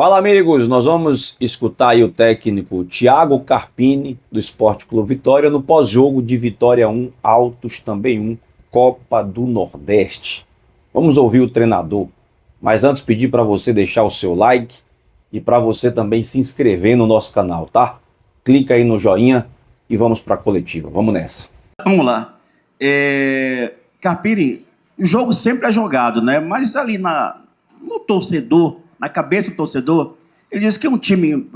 Fala, amigos, nós vamos escutar aí o técnico Thiago Carpini, do Sport Clube Vitória, no pós-jogo de Vitória 1, Altos também 1, Copa do Nordeste. Vamos ouvir o treinador, mas antes pedir para você deixar o seu like e para você também se inscrever no nosso canal, tá? Clica aí no joinha e vamos para a coletiva, vamos nessa. Vamos lá. Carpini, o jogo sempre é jogado, né? Mas ali no torcedor, na cabeça do torcedor, ele diz que um time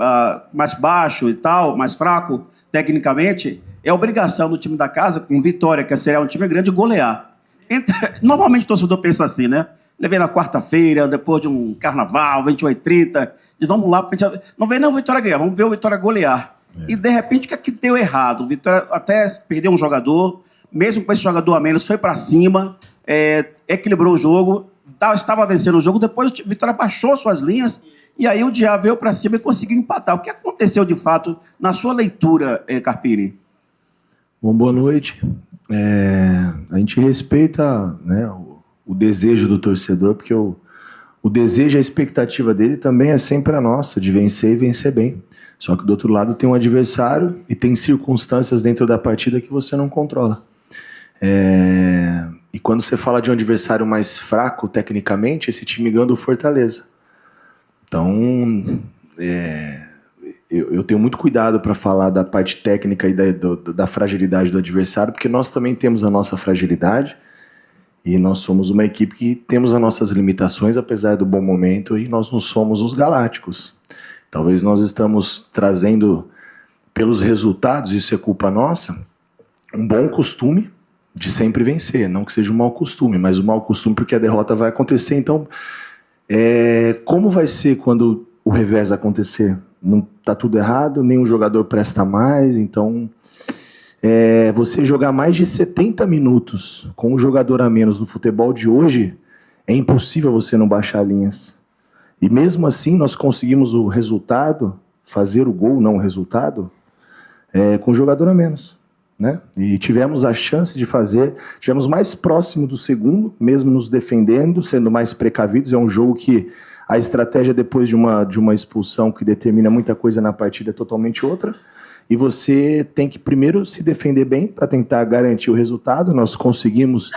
mais baixo e tal, mais fraco, tecnicamente, é obrigação do time da casa, com Vitória, que seria um time grande, golear. Normalmente o torcedor pensa assim, né? Levei na quarta-feira, depois de um carnaval, 28h30, e vamos lá, não vem não o Vitória ganhar, vamos ver o Vitória golear. E de repente, o que é que deu errado? O Vitória até perdeu um jogador, mesmo com esse jogador a menos, foi para cima, equilibrou o jogo, estava vencendo o jogo, depois o Vitória baixou suas linhas e aí o Diabo veio para cima e conseguiu empatar. O que aconteceu de fato na sua leitura, Carpini? Bom, boa noite. A gente respeita, né, o desejo do torcedor, porque o desejo e a expectativa dele também é sempre a nossa, de vencer e vencer bem. Só que do outro lado tem um adversário e tem circunstâncias dentro da partida que você não controla. E quando você fala de um adversário mais fraco tecnicamente, esse time ganha do Fortaleza. Então, eu tenho muito cuidado para falar da parte técnica e da fragilidade do adversário, porque nós também temos a nossa fragilidade e nós somos uma equipe que temos as nossas limitações, apesar do bom momento, e nós não somos os galácticos. Talvez nós estamos trazendo, pelos resultados, isso é culpa nossa, um bom costume de sempre vencer, não que seja um mau costume, mas um mau costume porque a derrota vai acontecer. Então, como vai ser quando o revés acontecer? Não tá tudo errado, nenhum jogador presta mais, então você jogar mais de 70 minutos com um jogador a menos no futebol de hoje, é impossível você não baixar linhas. E mesmo assim nós conseguimos o resultado, fazer o gol, não o resultado, com um jogador a menos. Né? E tivemos a chance de fazer, tivemos mais próximo do segundo, mesmo nos defendendo, sendo mais precavidos. É um jogo que a estratégia depois de uma expulsão que determina muita coisa na partida é totalmente outra, e você tem que primeiro se defender bem para tentar garantir o resultado. Nós conseguimos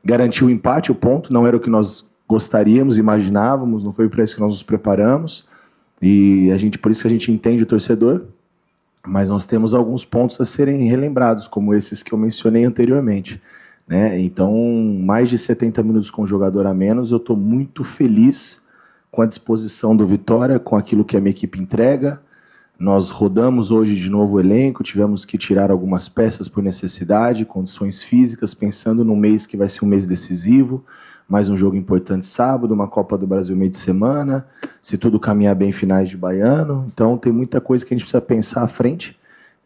garantir o empate, o ponto, não era o que nós gostaríamos, imaginávamos, não foi para isso que nós nos preparamos, e por isso que a gente entende o torcedor. Mas nós temos alguns pontos a serem relembrados, como esses que eu mencionei anteriormente. Né? Então, mais de 70 minutos com o jogador a menos, eu estou muito feliz com a disposição do Vitória, com aquilo que a minha equipe entrega. Nós rodamos hoje de novo o elenco, tivemos que tirar algumas peças por necessidade, condições físicas, pensando num mês que vai ser um mês decisivo, mais um jogo importante sábado, uma Copa do Brasil meio de semana, se tudo caminhar bem, finais de Baiano. Então tem muita coisa que a gente precisa pensar à frente.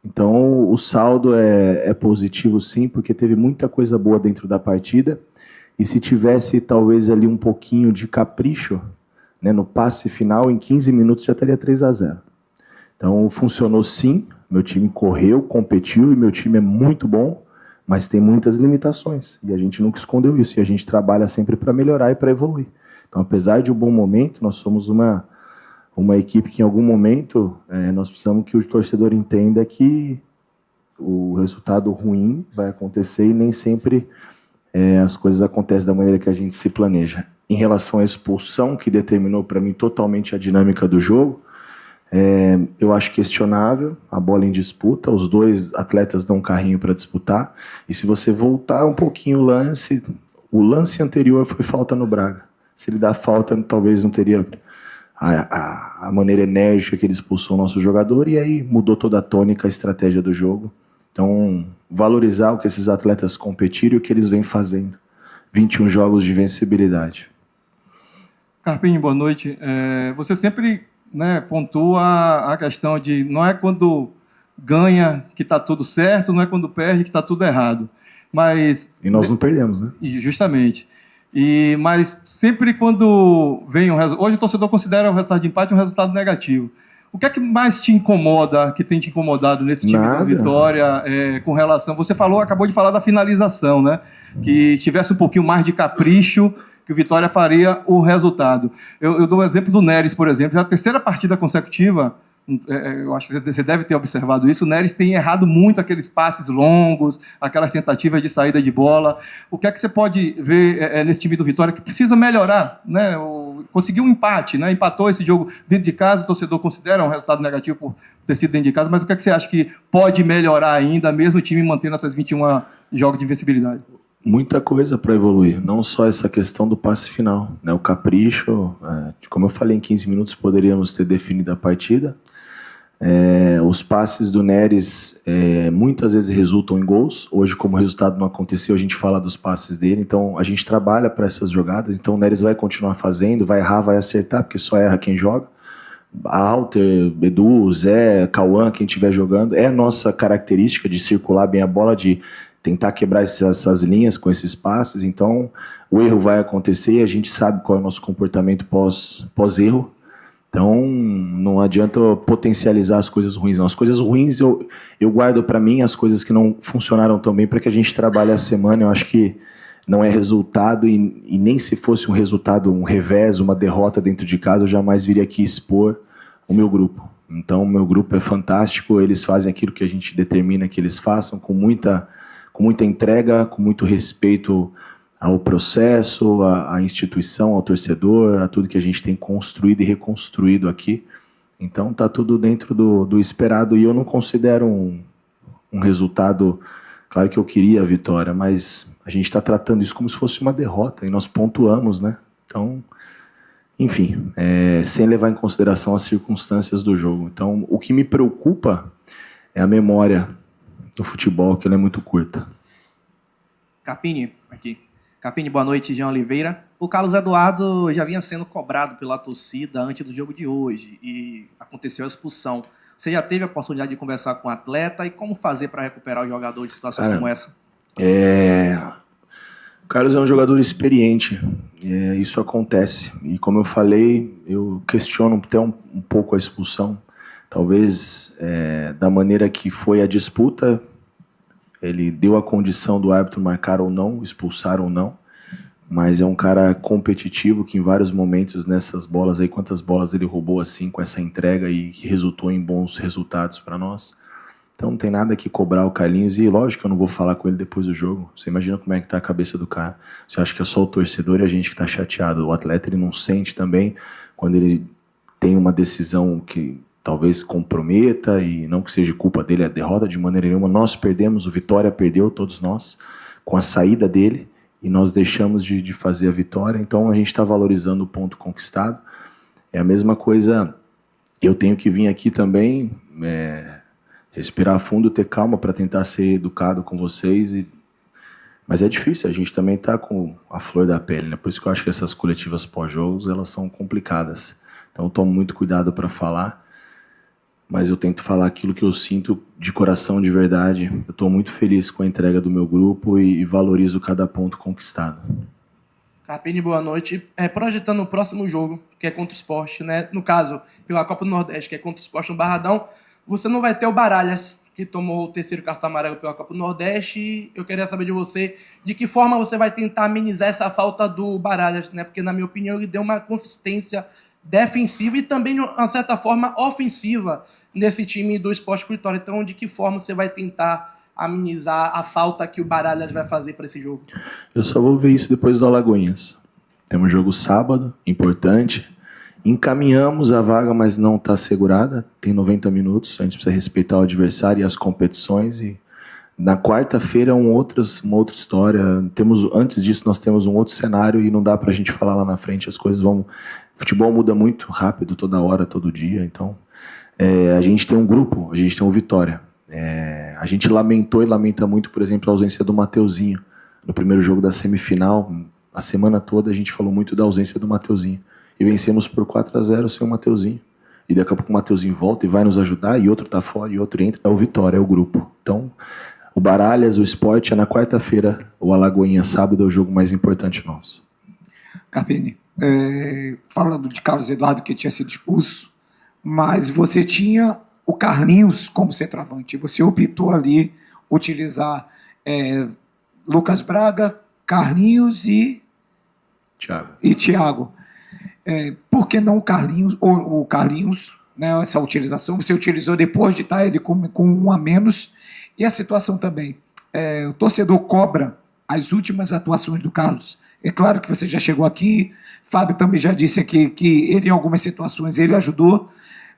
Então o saldo é positivo sim, porque teve muita coisa boa dentro da partida, e se tivesse talvez ali um pouquinho de capricho, né, no passe final, em 15 minutos já estaria 3-0. Então funcionou sim, meu time correu, competiu, e meu time é muito bom, mas tem muitas limitações, e a gente nunca escondeu isso, e a gente trabalha sempre para melhorar e para evoluir. Então, apesar de um bom momento, nós somos uma equipe que em algum momento nós precisamos que o torcedor entenda que o resultado ruim vai acontecer e nem sempre as coisas acontecem da maneira que a gente se planeja. Em relação à expulsão, que determinou para mim totalmente a dinâmica do jogo, eu acho questionável a bola em disputa, os dois atletas dão um carrinho para disputar, e se você voltar um pouquinho o lance anterior foi falta no Braga. Se ele dá falta, talvez não teria a maneira enérgica que ele expulsou o nosso jogador, e aí mudou toda a tônica, a estratégia do jogo. Então, valorizar o que esses atletas competiram e o que eles vêm fazendo. 21 jogos de vencibilidade. Carpini, boa noite. Você sempre, né, pontua a questão de não é quando ganha que está tudo certo, não é quando perde que está tudo errado. Mas, e nós não perdemos, né? Justamente. Mas sempre quando vem um resultado... Hoje o torcedor considera o resultado de empate um resultado negativo. O que é que mais te incomoda, que tem te incomodado nesse time do Vitória, com relação... Você acabou de falar da finalização, né? Que tivesse um pouquinho mais de capricho, que o Vitória faria o resultado. Eu dou o exemplo do Neres, por exemplo, já a terceira partida consecutiva, eu acho que você deve ter observado isso, o Neres tem errado muito aqueles passes longos, aquelas tentativas de saída de bola. O que é que você pode ver nesse time do Vitória que precisa melhorar, né? Conseguiu um empate, né? Empatou esse jogo dentro de casa, o torcedor considera um resultado negativo por ter sido dentro de casa, mas o que é que você acha que pode melhorar ainda, mesmo o time mantendo essas 21 jogos de invencibilidade? Muita coisa para evoluir, não só essa questão do passe final, né? O capricho, como eu falei, em 15 minutos poderíamos ter definido a partida. Os passes do Neres muitas vezes resultam em gols. Hoje, como o resultado não aconteceu, a gente fala dos passes dele. Então, a gente trabalha para essas jogadas. Então, o Neres vai continuar fazendo, vai errar, vai acertar, porque só erra quem joga. Alter, Edu, Zé, Cauã, quem estiver jogando. É a nossa característica de circular bem a bola, de tentar quebrar essas linhas com esses passes. Então, o erro vai acontecer e a gente sabe qual é o nosso comportamento pós-erro. Então, não adianta potencializar as coisas ruins, não. As coisas ruins eu guardo para mim, as coisas que não funcionaram tão bem, para que a gente trabalhe a semana. Eu acho que não é resultado, e nem se fosse um resultado, um revés, uma derrota dentro de casa, eu jamais viria aqui expor o meu grupo. Então, o meu grupo é fantástico, eles fazem aquilo que a gente determina que eles façam, com muita entrega, com muito respeito ao processo, à instituição, ao torcedor, a tudo que a gente tem construído e reconstruído aqui. Então tá tudo dentro do esperado, e eu não considero um resultado, claro que eu queria a vitória, mas a gente está tratando isso como se fosse uma derrota, e nós pontuamos, né? Então, enfim, sem levar em consideração as circunstâncias do jogo. Então, o que me preocupa é a memória do futebol, que ela é muito curta. Carpini, aqui. Carpini, boa noite, Jean Oliveira. O Carlos Eduardo já vinha sendo cobrado pela torcida antes do jogo de hoje e aconteceu a expulsão. Você já teve a oportunidade de conversar com o atleta e como fazer para recuperar o jogador de situações como essa? O Carlos é um jogador experiente, isso acontece. E como eu falei, eu questiono até um pouco a expulsão. Talvez da maneira que foi a disputa, ele deu a condição do árbitro marcar ou não, expulsar ou não, mas é um cara competitivo que em vários momentos nessas bolas aí, quantas bolas ele roubou assim com essa entrega e que resultou em bons resultados para nós. Então não tem nada que cobrar o Carlinhos, e lógico que eu não vou falar com ele depois do jogo. Você imagina como é que tá a cabeça do cara. Você acha que é só o torcedor e a gente que tá chateado. O atleta, ele não sente também quando ele tem uma decisão que talvez comprometa, e não que seja culpa dele a derrota de maneira nenhuma. Nós perdemos, o Vitória perdeu, todos nós, com a saída dele, e nós deixamos de fazer a vitória. Então a gente está valorizando o ponto conquistado. É a mesma coisa, eu tenho que vir aqui também, respirar fundo, ter calma para tentar ser educado com vocês, mas é difícil, a gente também está com a flor da pele, né? Por isso que eu acho que essas coletivas pós-jogos, elas são complicadas. Então eu tomo muito cuidado para falar, mas eu tento falar aquilo que eu sinto de coração, de verdade. Eu estou muito feliz com a entrega do meu grupo e valorizo cada ponto conquistado. Carpini, boa noite. Projetando o próximo jogo, que é contra o Sport, né? No caso, pela Copa do Nordeste, que é contra o Sport no Barradão, você não vai ter o Baralhas, que tomou o terceiro cartão amarelo pela Copa do Nordeste. Eu queria saber de você, de que forma você vai tentar amenizar essa falta do Baralhas, né? Porque, na minha opinião, ele deu uma consistência defensiva e também, de uma certa forma, ofensiva nesse time do Sport Vitória. Então, de que forma você vai tentar amenizar a falta que o Baralhas vai fazer para esse jogo? Eu só vou ver isso depois do Alagoinhas. Temos jogo sábado, importante. Encaminhamos a vaga, mas não está assegurada. Tem 90 minutos, a gente precisa respeitar o adversário e as competições. E na quarta-feira é uma outra história. Antes disso, nós temos um outro cenário e não dá para a gente falar lá na frente. As coisas vão... O futebol muda muito rápido, toda hora, todo dia. Então, a gente tem um grupo, a gente tem um Vitória. A gente lamentou e lamenta muito, por exemplo, a ausência do Mateuzinho. No primeiro jogo da semifinal, a semana toda a gente falou muito da ausência do Mateuzinho. E vencemos por 4-0 sem o Mateuzinho. E daqui a pouco o Mateuzinho volta e vai nos ajudar, e outro tá fora, e outro entra. É o Vitória, é o grupo. Então, o Baralhas, o Sport, é na quarta-feira. O Alagoinha, sábado, é o jogo mais importante nosso. Carpini, falando de Carlos Eduardo, que tinha sido expulso, mas você tinha o Carlinhos como centroavante. Você optou ali utilizar Lucas Braga, Carlinhos e e Thiago. Por que não o Carlinhos, ou o Carlinhos, né, essa utilização, você utilizou depois de estar ele com um a menos, e a situação também, o torcedor cobra as últimas atuações do Carlos. É claro que você já chegou aqui, Fábio também já disse aqui que ele, em algumas situações, ele ajudou,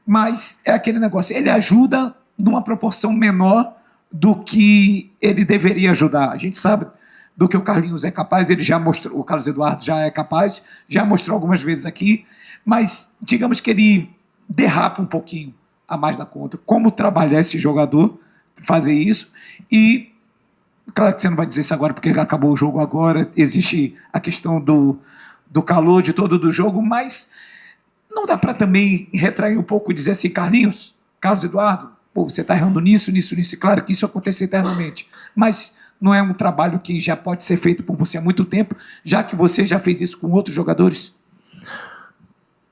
mas é aquele negócio, ele ajuda numa proporção menor do que ele deveria ajudar. A gente sabe do que o Carlinhos é capaz, ele já mostrou, o Carlos Eduardo já é capaz, já mostrou algumas vezes aqui, mas digamos que ele derrapa um pouquinho a mais da conta. Como trabalhar esse jogador, fazer isso, e claro que você não vai dizer isso agora porque acabou o jogo agora, existe a questão do calor de todo do jogo, mas não dá para também retrair um pouco e dizer assim, Carlos Eduardo, pô, você está errando nisso, e claro que isso acontece eternamente, mas não é um trabalho que já pode ser feito por você há muito tempo, já que você já fez isso com outros jogadores?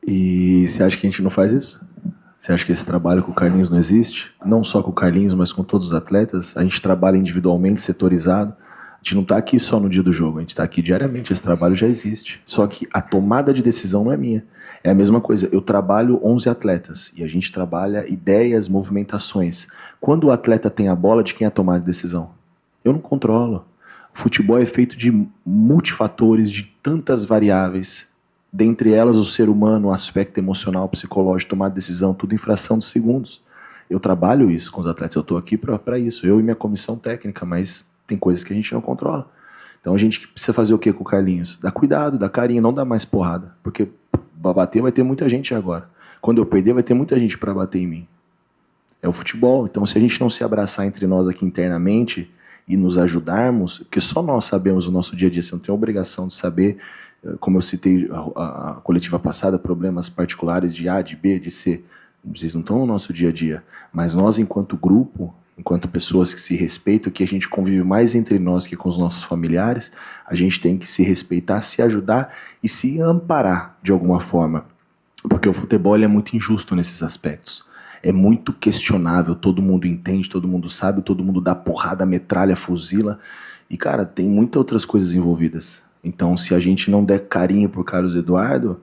E você acha que a gente não faz isso? Você acha que esse trabalho com o Carlinhos não existe? Não só com o Carlinhos, mas com todos os atletas. A gente trabalha individualmente, setorizado. A gente não está aqui só no dia do jogo, a gente está aqui diariamente. Esse trabalho já existe. Só que a tomada de decisão não é minha. É a mesma coisa. Eu trabalho 11 atletas e a gente trabalha ideias, movimentações. Quando o atleta tem a bola, de quem é a tomada de decisão? Eu não controlo. O futebol é feito de multifatores, de tantas variáveis. Dentre elas, o ser humano, o aspecto emocional, psicológico, tomar decisão, tudo em fração de segundos. Eu trabalho isso com os atletas, eu estou aqui para isso, eu e minha comissão técnica, mas tem coisas que a gente não controla. Então a gente precisa fazer o que com o Carlinhos? Dar cuidado, dar carinho, não dar mais porrada, porque para bater vai ter muita gente agora. Quando eu perder, vai ter muita gente para bater em mim. É o futebol, então se a gente não se abraçar entre nós aqui internamente e nos ajudarmos, porque só nós sabemos o nosso dia a dia, você não tem a obrigação de saber. Como eu citei a coletiva passada, problemas particulares de A, de B, de C, vocês não estão no nosso dia a dia, mas nós enquanto grupo, enquanto pessoas que se respeitam, que a gente convive mais entre nós que com os nossos familiares, a gente tem que se respeitar, se ajudar e se amparar de alguma forma, porque o futebol é muito injusto nesses aspectos. É muito questionável, todo mundo entende, todo mundo sabe, todo mundo dá porrada, metralha, fuzila, e cara, tem muitas outras coisas envolvidas. Então, se a gente não der carinho por Carlos Eduardo,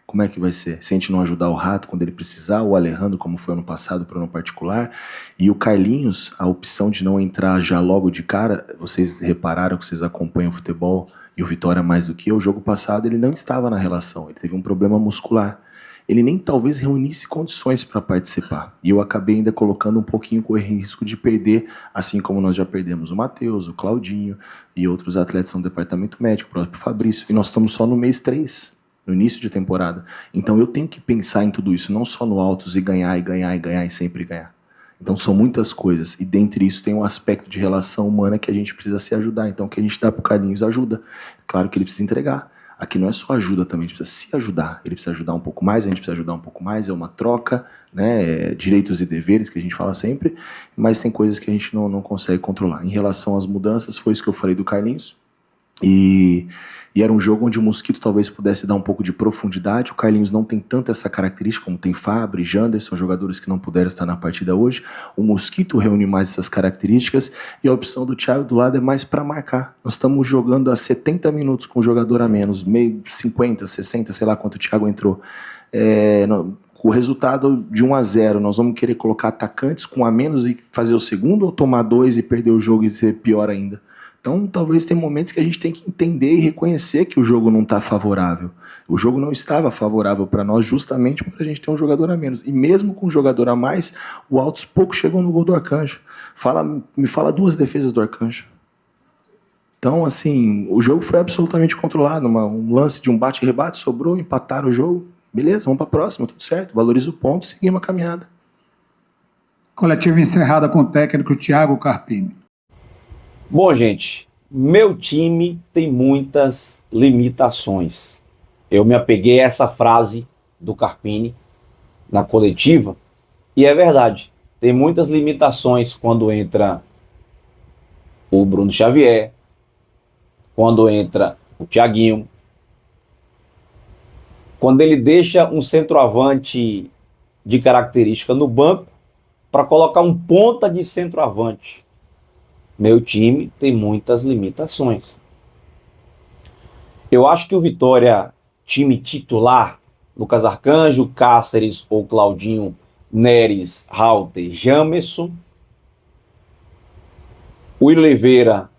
como é que vai ser? Se a gente não ajudar o Rato quando ele precisar, o Alejandro, como foi ano passado, para ano particular, e o Carlinhos, a opção de não entrar já logo de cara, vocês repararam que vocês acompanham o futebol, e o Vitória mais do que eu, o jogo passado ele não estava na relação, ele teve um problema muscular. Ele nem talvez reunisse condições para participar. E eu acabei ainda colocando um pouquinho com o risco de perder, assim como nós já perdemos o Matheus, o Claudinho e outros atletas no departamento médico, o próprio Fabrício. E nós estamos só no mês 3, no início de temporada. Então eu tenho que pensar em tudo isso, não só no altos e ganhar e sempre ganhar. Então são muitas coisas. E dentre isso tem um aspecto de relação humana que a gente precisa se ajudar. Então o que a gente dá pro Carlinhos ajuda. Claro que ele precisa entregar. Aqui não é só ajuda também, a gente precisa se ajudar. Ele precisa ajudar um pouco mais, a gente precisa ajudar um pouco mais, é uma troca, né? Direitos e deveres que a gente fala sempre, mas tem coisas que a gente não consegue controlar. Em relação às mudanças, foi isso que eu falei do Carlinhos, e era um jogo onde o Mosquito talvez pudesse dar um pouco de profundidade. O Carlinhos não tem tanto essa característica como tem Fábio e Janderson, jogadores que não puderam estar na partida hoje. O Mosquito reúne mais essas características e a opção do Thiago do lado é mais para marcar. Nós estamos jogando há 70 minutos com um jogador a menos, meio 50, 60, sei lá quanto o Thiago entrou. Com o resultado de 1-0, nós vamos querer colocar atacantes com a menos e fazer o segundo, ou tomar 2 e perder o jogo e ser pior ainda? Então, talvez tenha momentos que a gente tem que entender e reconhecer que o jogo não está favorável. O jogo não estava favorável para nós justamente porque a gente tem um jogador a menos. E mesmo com um jogador a mais, o Altos pouco chegou no gol do Arcanjo. Me fala 2 defesas do Arcanjo. Então, assim, o jogo foi absolutamente controlado. Um lance de um bate-rebate, sobrou, empataram o jogo. Beleza, vamos para a próxima, tudo certo. Valoriza o ponto, seguimos a caminhada. Coletiva encerrada com o técnico Thiago Carpini. Bom, gente, meu time tem muitas limitações. Eu me apeguei a essa frase do Carpini na coletiva e é verdade. Tem muitas limitações quando entra o Bruno Xavier, quando entra o Thiaguinho, quando ele deixa um centroavante de característica no banco para colocar um ponta de centroavante. Meu time tem muitas limitações. Eu acho que o Vitória, time titular, Lucas Arcanjo, Cáceres ou Claudinho, Neres, Halter, Jamerson, o Willian Oliveira,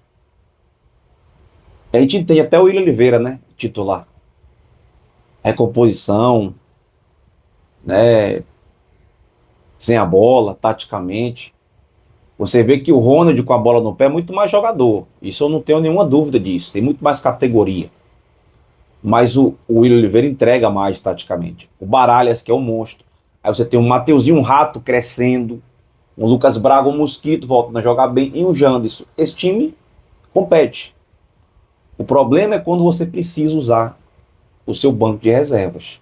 a gente tem até o Willian Oliveira, né, titular. Recomposição, né, sem a bola, taticamente. Você vê que o Ronald com a bola no pé é muito mais jogador. Isso eu não tenho nenhuma dúvida disso. Tem muito mais categoria. Mas o Willian Oliveira entrega mais taticamente. O Baralhas, que é um monstro. Aí você tem um Mateuzinho, um rato crescendo. Um Lucas Braga, um mosquito voltando a jogar bem. E um Janderson. Esse time compete. O problema é quando você precisa usar o seu banco de reservas.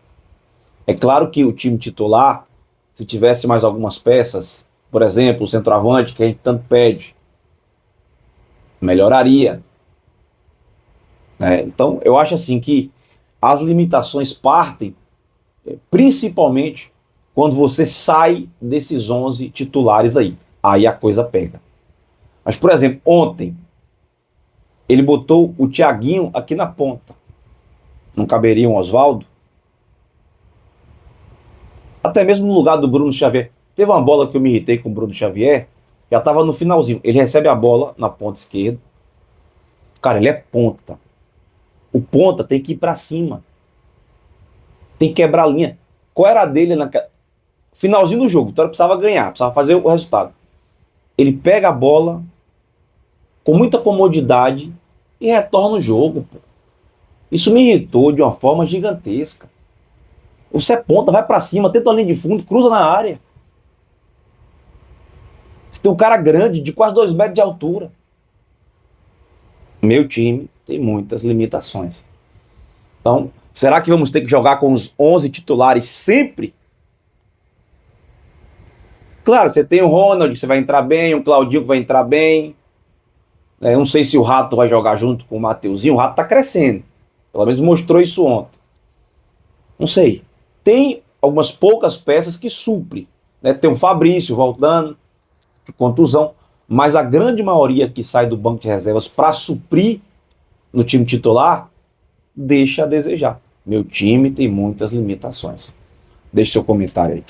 É claro que o time titular, se tivesse mais algumas peças, por exemplo, o centroavante, que a gente tanto pede, melhoraria. Então, eu acho assim que as limitações partem principalmente quando você sai desses 11 titulares aí. Aí a coisa pega. Mas, por exemplo, ontem, ele botou o Thiaguinho aqui na ponta. Não caberia um Oswaldo? Até mesmo no lugar do Bruno Xavier. Teve uma bola que eu me irritei com o Bruno Xavier, já estava no finalzinho. Ele recebe a bola na ponta esquerda. Cara, ele é ponta. O ponta tem que ir para cima. Tem que quebrar a linha. Qual era a dele na finalzinho do jogo? O Vitória precisava ganhar, precisava fazer o resultado. Ele pega a bola com muita comodidade e retorna o jogo. Pô. Isso me irritou de uma forma gigantesca. Você é ponta, vai para cima, tenta a linha de fundo, cruza na área. Você tem um cara grande, de quase 2 metros de altura. Meu time tem muitas limitações. Então, será que vamos ter que jogar com os 11 titulares sempre? Claro, você tem o Ronald, que você vai entrar bem, o Claudinho que vai entrar bem. Não sei se o Rato vai jogar junto com o Mateuzinho. O Rato tá crescendo. Pelo menos mostrou isso ontem. Não sei. Tem algumas poucas peças que suprem. Tem o Fabrício voltando de contusão. Mas a grande maioria que sai do banco de reservas para suprir no time titular, deixa a desejar. Meu time tem muitas limitações. Deixe seu comentário aí.